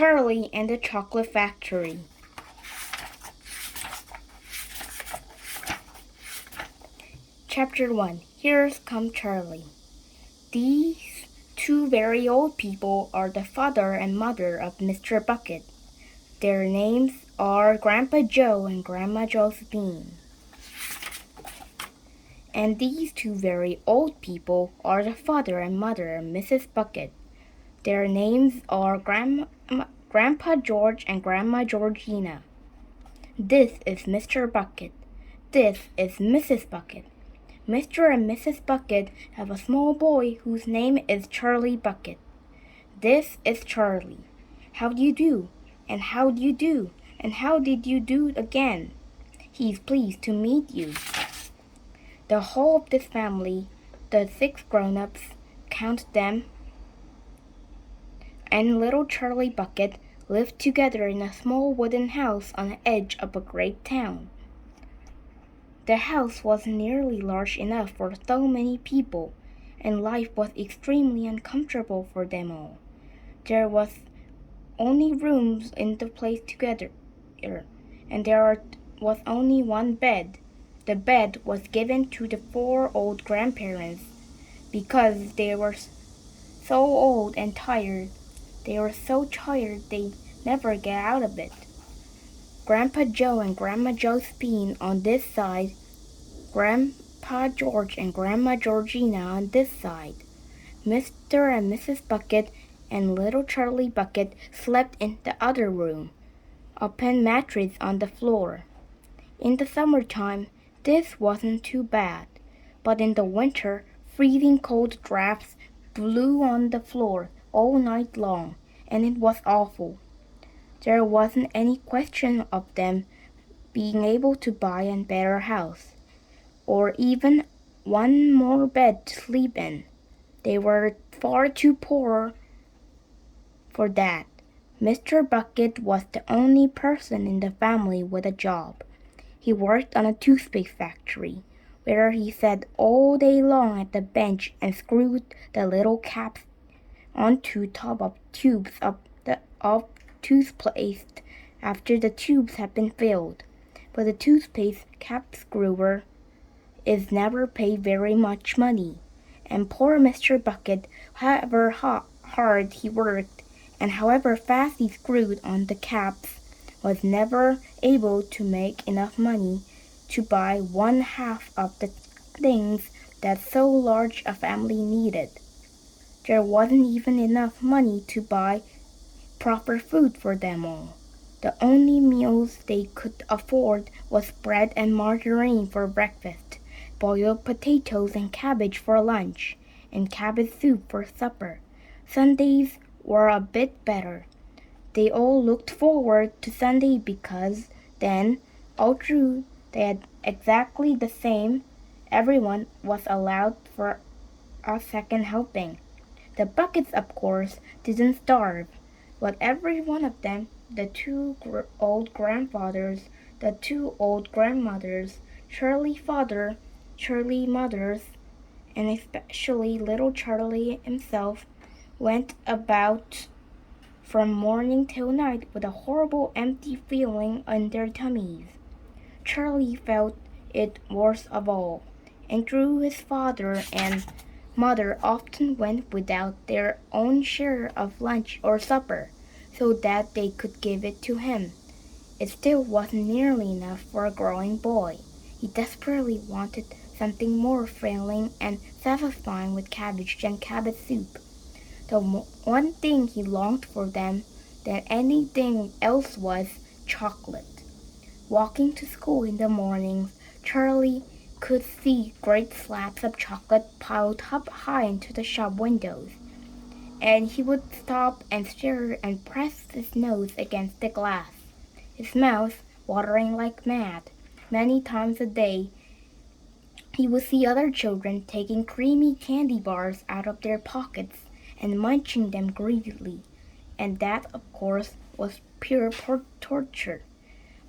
Charlie and the Chocolate Factory. Chapter 1. Here Comes Charlie. These two very old people are the father and mother of Mr. Bucket. Their names are Grandpa Joe and Grandma Josephine. And these two very old people are the father and mother of Mrs. Bucket. Their names are Grandpa George and Grandma Georgina. This is Mr. Bucket. This is Mrs. Bucket. Mr. and Mrs. Bucket have a small boy whose name is Charlie Bucket. This is Charlie. How do you do? And how do you do? And how did you do again? He's pleased to meet you. The whole of this family, the 6 grown-ups, count them, and little Charlie Bucket lived together in a small wooden house on the edge of a great town. The house was nearly large enough for so many people, and life was extremely uncomfortable for them all. There was only rooms in the place together, and there was only one bed. The bed was given to the 4 old grandparents because they were so old and tired. They were so tired they never get out of it. Grandpa Joe and Grandma Josephine on this side, Grandpa George and Grandma Georgina on this side. Mr. and Mrs. Bucket and little Charlie Bucket slept in the other room, upon mattress on the floor. In the summertime, this wasn't too bad, but in the winter, freezing cold drafts blew on the floor all night long, and it was awful. There wasn't any question of them being able to buy a better house, or even one more bed to sleep in. They were far too poor for that. Mr. Bucket was the only person in the family with a job. He worked on a toothpaste factory, where he sat all day long at the bench and screwed the little caps onto top of tubes of toothpaste after the tubes had been filled. But the toothpaste cap screwer is never paid very much money, and poor Mr. Bucket, however hard he worked and however fast he screwed on the caps, was never able to make enough money to buy 1/2 of the things that so large a family needed. There wasn't even enough money to buy proper food for them all. The only meals they could afford was bread and margarine for breakfast, boiled potatoes and cabbage for lunch, and cabbage soup for supper. Sundays were a bit better. They all looked forward to Sunday because then, although they had exactly the same, everyone was allowed for a second helping. The Buckets, of course, didn't starve, but every one of them, the 2 old grandfathers, the 2 old grandmothers, Charlie father, Charlie mothers, and especially little Charlie himself, went about from morning till night with a horrible empty feeling in their tummies. Charlie felt it worst of all, and through his father and mother often went without their own share of lunch or supper, so that they could give it to him. It still wasn't nearly enough for a growing boy. He desperately wanted something more filling and satisfying with cabbage and cabbage soup. The one thing he longed for them than anything else was chocolate. Walking to school in the mornings, Charlie could see great slabs of chocolate piled up high into the shop windows, and he would stop and stare and press his nose against the glass, his mouth watering like mad. Many times a day, he would see other children taking creamy candy bars out of their pockets and munching them greedily, and that, of course, was pure torture.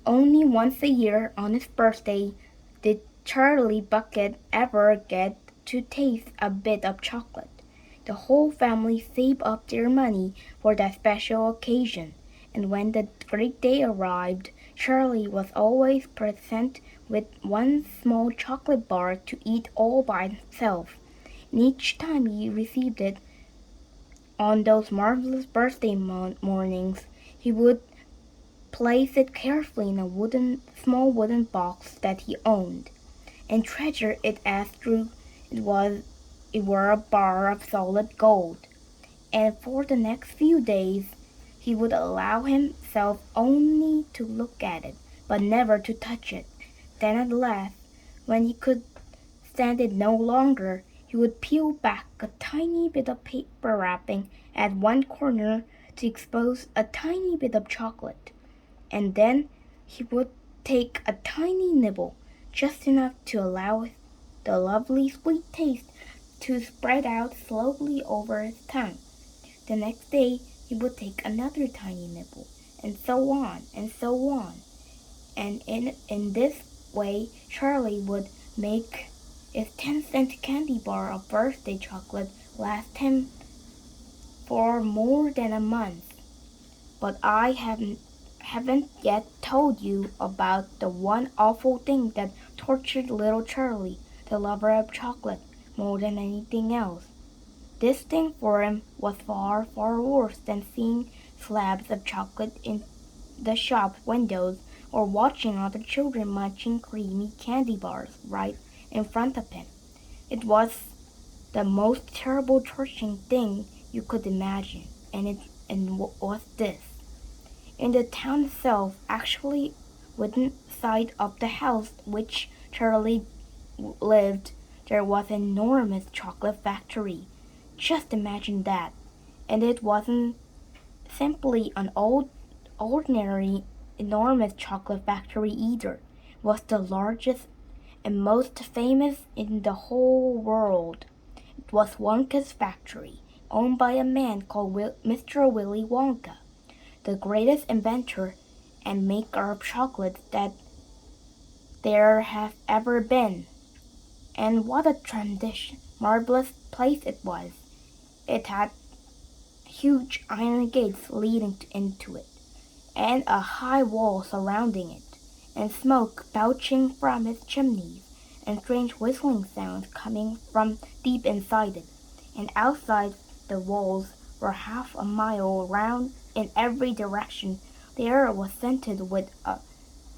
Only once a year, on his birthday, did Charlie Bucket ever get to taste a bit of chocolate. The whole family saved up their money for that special occasion, And when the great day arrived, Charlie was always present with one small chocolate bar to eat all by himself. And each time he received it on those marvelous birthday mornings, he would place it carefully in a small wooden box that he owned, and treasure it as though it were a bar of solid gold. And for the next few days he would allow himself only to look at it, but never to touch it. Then at last, when he could stand it no longer, he would peel back a tiny bit of paper wrapping at one corner to expose a tiny bit of chocolate, and then he would take a tiny nibble, just enough to allow the lovely sweet taste to spread out slowly over his tongue. The next day he would take another tiny nibble, and so on, and so on. And in this way Charlie would make his 10-cent candy bar of birthday chocolate last him for more than a month. But I haven't yet told you about the one awful thing that tortured little Charlie, the lover of chocolate, more than anything else. This thing for him was far, far worse than seeing slabs of chocolate in the shop windows or watching other children munching creamy candy bars right in front of him. It was the most terrible torturing thing you could imagine, and was this. In the town itself, actually within sight of the house which Charlie lived, there was an enormous chocolate factory. Just imagine that. And it wasn't simply an ordinary enormous chocolate factory either. It was the largest and most famous in the whole world. It was Wonka's factory, owned by a man called Mr. Willy Wonka, the greatest inventor and maker of chocolates that there have ever been. And what a marvelous place it was. It had huge iron gates leading into it, and a high wall surrounding it, and smoke belching from its chimneys, and strange whistling sounds coming from deep inside it. And outside the walls were half a mile round in every direction. The air was scented with a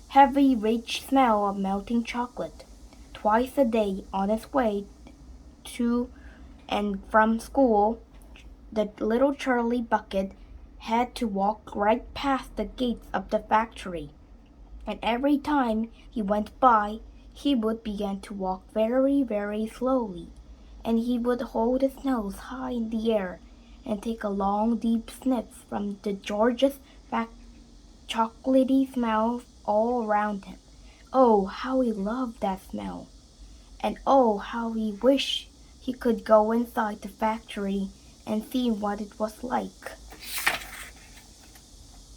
heavy, rich smell of melting chocolate. Twice a day, on its way to and from school, the little Charlie Bucket had to walk right past the gates of the factory, and every time he went by, he would begin to walk very, very slowly, and he would hold his nose high in the air and take a long, deep sniff from the gorgeous, chocolatey smell all around him. Oh, how he loved that smell! And oh, how he wished he could go inside the factory and see what it was like.